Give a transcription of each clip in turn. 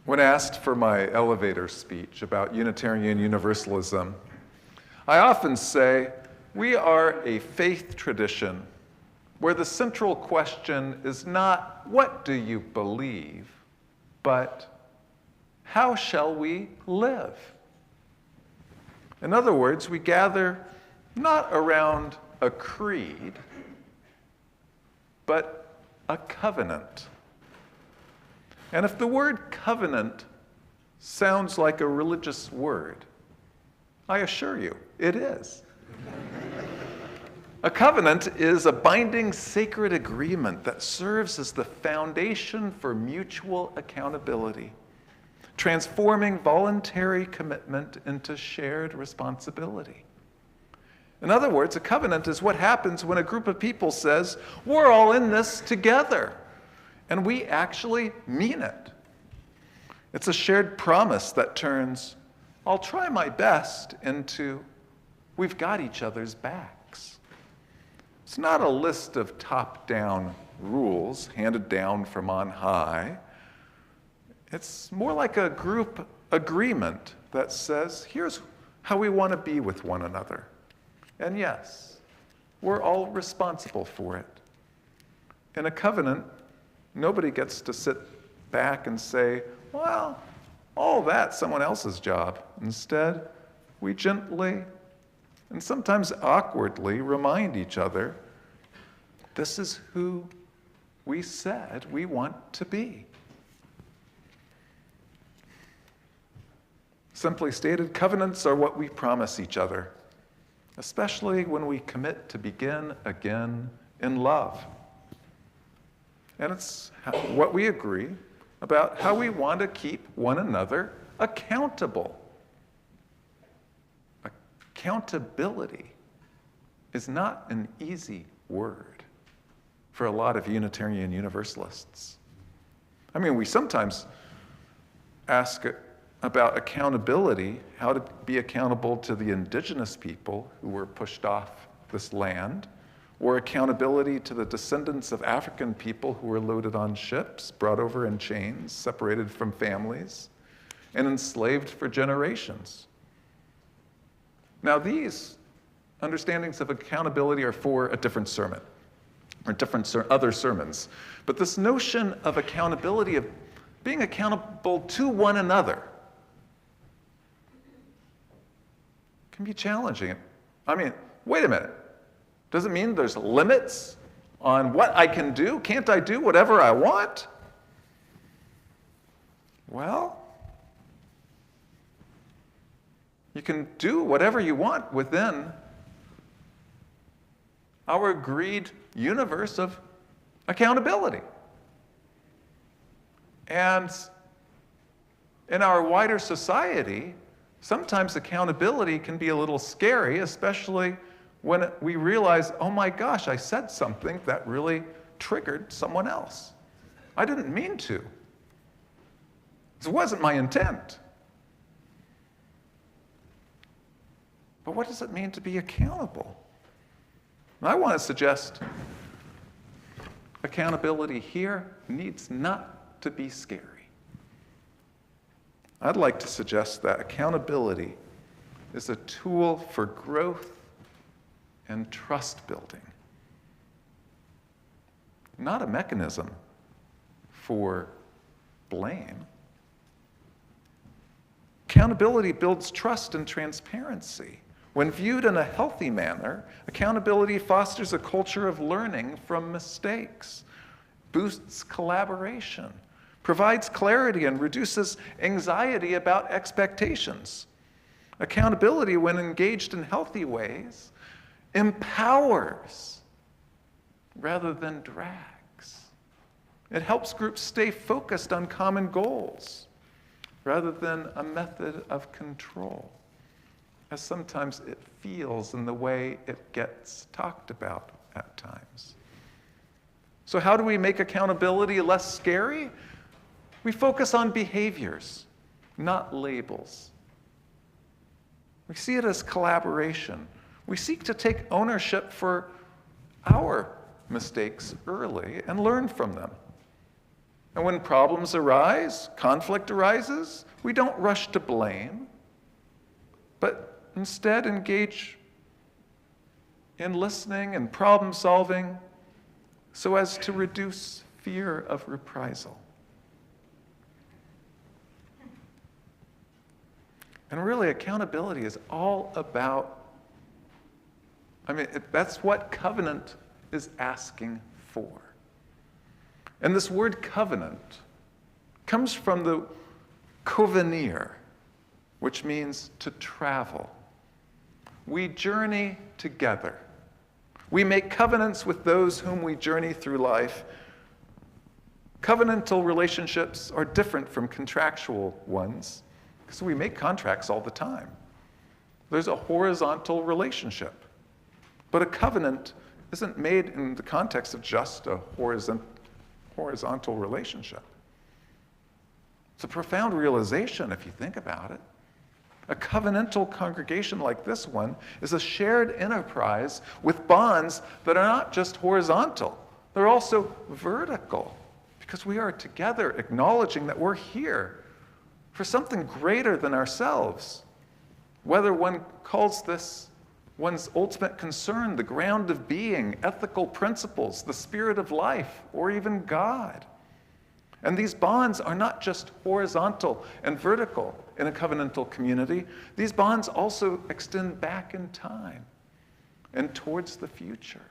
When asked for my elevator speech about Unitarian Universalism, I often say we are a faith tradition where the central question is not what do you believe, but how shall we live? In other words, we gather not around a creed, but a covenant. And if the word covenant sounds like a religious word, I assure you, it is. A covenant is a binding sacred agreement that serves as the foundation for mutual accountability, transforming voluntary commitment into shared responsibility. In other words, a covenant is what happens when a group of people says, we're all in this together. And we actually mean it. It's a shared promise that turns, I'll try my best, into, we've got each other's backs. It's not a list of top-down rules handed down from on high. It's more like a group agreement that says, here's how we want to be with one another. And yes, we're all responsible for it. In a covenant, nobody gets to sit back and say, well, all that's someone else's job. Instead, we gently and sometimes awkwardly remind each other, this is who we said we want to be. Simply stated, covenants are what we promise each other, especially when we commit to begin again in love. And it's what we agree about how we want to keep one another accountable. Accountability is not an easy word for a lot of Unitarian Universalists. I mean, we sometimes ask about accountability, how to be accountable to the indigenous people who were pushed off this land, or accountability to the descendants of African people who were loaded on ships, brought over in chains, separated from families, and enslaved for generations. Now, these understandings of accountability are for a different sermon, or other sermons. But this notion of accountability, of being accountable to one another, can be challenging. I mean, wait a minute. Does it mean there's limits on what I can do? Can't I do whatever I want? Well, you can do whatever you want within our agreed universe of accountability. And in our wider society, sometimes accountability can be a little scary, especially when we realize, oh my gosh, I said something that really triggered someone else. I didn't mean to. It wasn't my intent. But what does it mean to be accountable? And I want to suggest accountability here needs not to be scary. I'd like to suggest that accountability is a tool for growth and trust building, not a mechanism for blame. Accountability builds trust and transparency. When viewed in a healthy manner, accountability fosters a culture of learning from mistakes, boosts collaboration, provides clarity, and reduces anxiety about expectations. Accountability, when engaged in healthy ways, empowers rather than drags. It helps groups stay focused on common goals rather than a method of control, as sometimes it feels in the way it gets talked about at times. So how do we make accountability less scary? We focus on behaviors, not labels. We see it as collaboration. We seek to take ownership for our mistakes early and learn from them. And when problems arise, conflict arises, we don't rush to blame, but instead engage in listening and problem solving so as to reduce fear of reprisal. And really, accountability is all about, that's what covenant is asking for. And this word covenant comes from the covenir, which means to travel. We journey together. We make covenants with those whom we journey through life. Covenantal relationships are different from contractual ones because we make contracts all the time. There's a horizontal relationship. But a covenant isn't made in the context of just a horizontal relationship. It's a profound realization if you think about it. A covenantal congregation like this one is a shared enterprise with bonds that are not just horizontal, they're also vertical, because we are together acknowledging that we're here for something greater than ourselves. Whether one calls this one's ultimate concern, the ground of being, ethical principles, the spirit of life, or even God. And these bonds are not just horizontal and vertical in a covenantal community. These bonds also extend back in time and towards the future.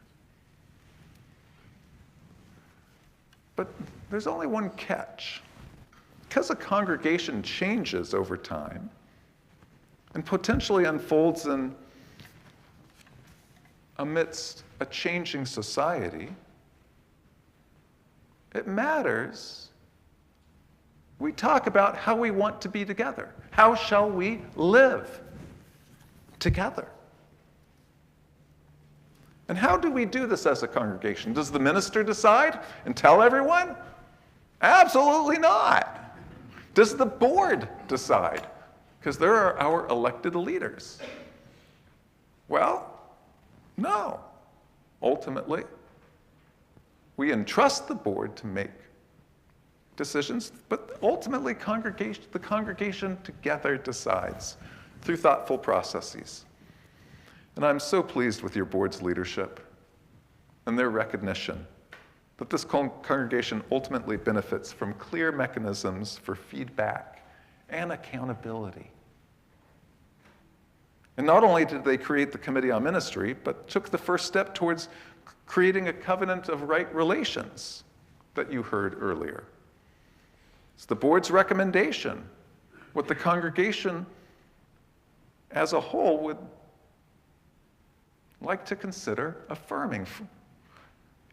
But there's only one catch. Because a congregation changes over time and potentially unfolds amidst a changing society, it matters. We talk about how we want to be together. How shall we live together? And how do we do this as a congregation? Does the minister decide and tell everyone? Absolutely not. Does the board decide? Because there are our elected leaders. Well, no. Ultimately, we entrust the board to make decisions, but ultimately the congregation together decides through thoughtful processes. And I'm so pleased with your board's leadership and their recognition that this congregation ultimately benefits from clear mechanisms for feedback and accountability. And not only did they create the Committee on Ministry, but took the first step towards creating a covenant of right relations that you heard earlier. It's the board's recommendation, what the congregation as a whole would like to consider affirming.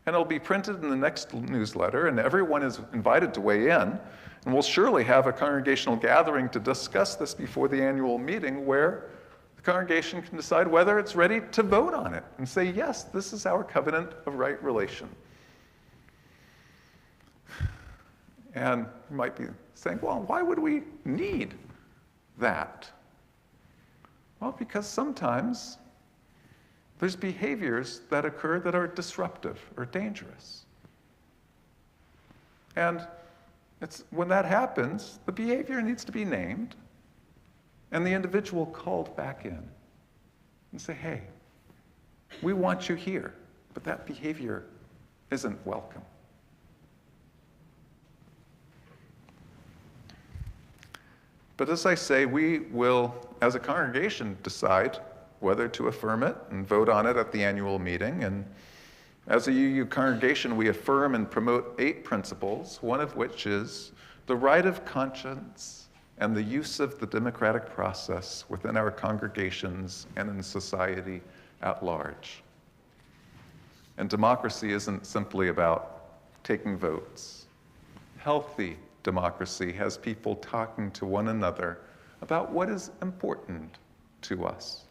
And it'll be printed in the next newsletter, and everyone is invited to weigh in. And we'll surely have a congregational gathering to discuss this before the annual meeting, where the congregation can decide whether it's ready to vote on it and say, yes, this is our covenant of right relation. And you might be saying, well, why would we need that? Well, because sometimes there's behaviors that occur that are disruptive or dangerous. And when that happens, the behavior needs to be named and the individual called back in and say, hey, we want you here, but that behavior isn't welcome. But as I say, we will, as a congregation, decide whether to affirm it and vote on it at the annual meeting. And as a UU congregation, we affirm and promote 8 principles, one of which is the right of conscience and the use of the democratic process within our congregations and in society at large. And democracy isn't simply about taking votes. Healthy democracy has people talking to one another about what is important to us.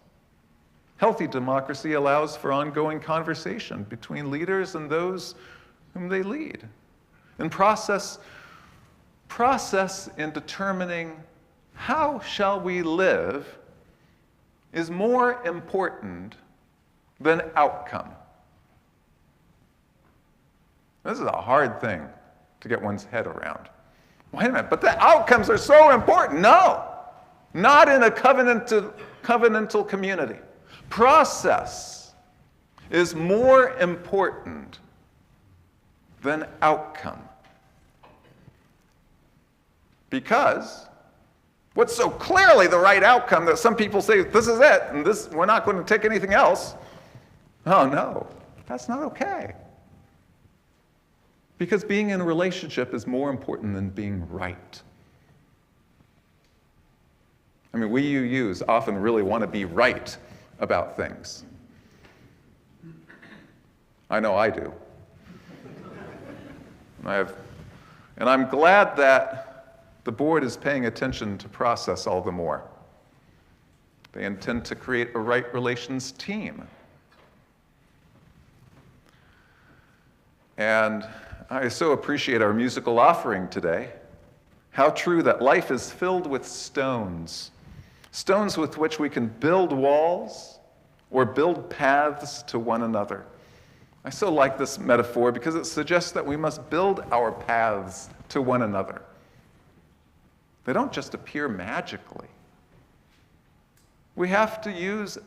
Healthy democracy allows for ongoing conversation between leaders and those whom they lead. And process in determining how shall we live is more important than outcome. This is a hard thing to get one's head around. Wait a minute, but the outcomes are so important. No, not in a covenantal community. Process is more important than outcome. Because what's so clearly the right outcome that some people say, this is it, and this, we're not going to take anything else. Oh no, that's not okay. Because being in a relationship is more important than being right. I mean, we UUs often really want to be right about things. I know I do. And I'm glad that the board is paying attention to process all the more. They intend to create a right relations team. And I so appreciate our musical offering today. How true that life is filled with stones. Stones with which we can build walls or build paths to one another. I so like this metaphor because it suggests that we must build our paths to one another. They don't just appear magically. We have to use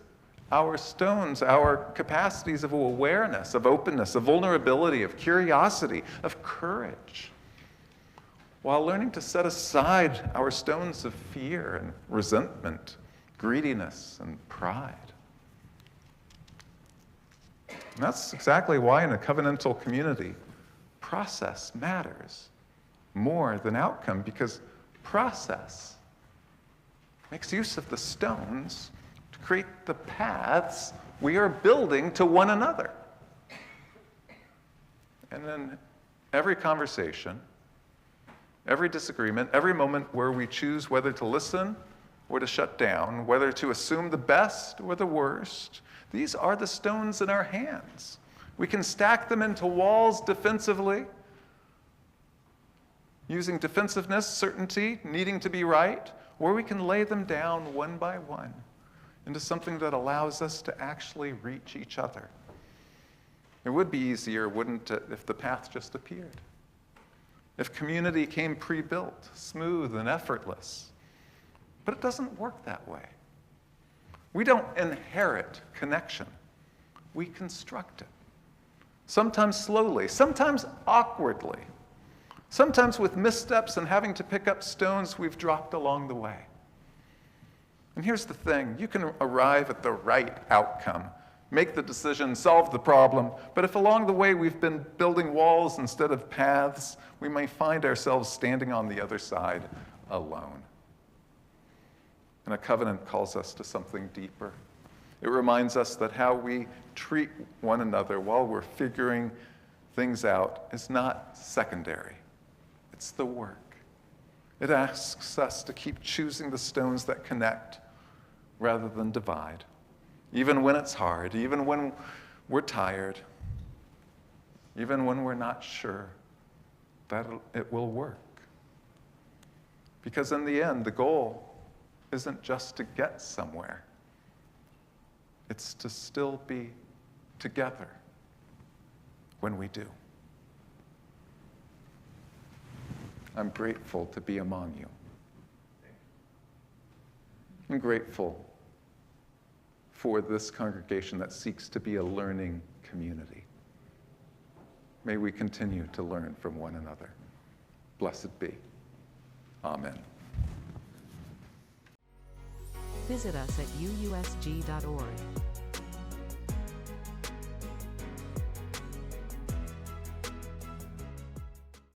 our stones, our capacities of awareness, of openness, of vulnerability, of curiosity, of courage, while learning to set aside our stones of fear and resentment, greediness and pride. And that's exactly why in a covenantal community, process matters more than outcome, because process makes use of the stones to create the paths we are building to one another. And in every conversation, every disagreement, every moment where we choose whether to listen or to shut down, whether to assume the best or the worst, these are the stones in our hands. We can stack them into walls defensively, using defensiveness, certainty, needing to be right, or we can lay them down one by one into something that allows us to actually reach each other. It would be easier, wouldn't it, if the path just appeared? If community came pre-built, smooth and effortless. But it doesn't work that way. We don't inherit connection. We construct it. Sometimes slowly, sometimes awkwardly, sometimes with missteps and having to pick up stones we've dropped along the way. And here's the thing, you can arrive at the right outcome, make the decision, solve the problem, but if along the way we've been building walls instead of paths, we may find ourselves standing on the other side alone. And a covenant calls us to something deeper. It reminds us that how we treat one another while we're figuring things out is not secondary. It's the work. It asks us to keep choosing the stones that connect rather than divide, even when it's hard, even when we're tired, even when we're not sure that it will work. Because in the end, the goal isn't just to get somewhere. It's to still be together when we do. I'm grateful to be among you. I'm grateful for this congregation that seeks to be a learning community. May we continue to learn from one another. Blessed be. Amen. Visit us at uusg.org.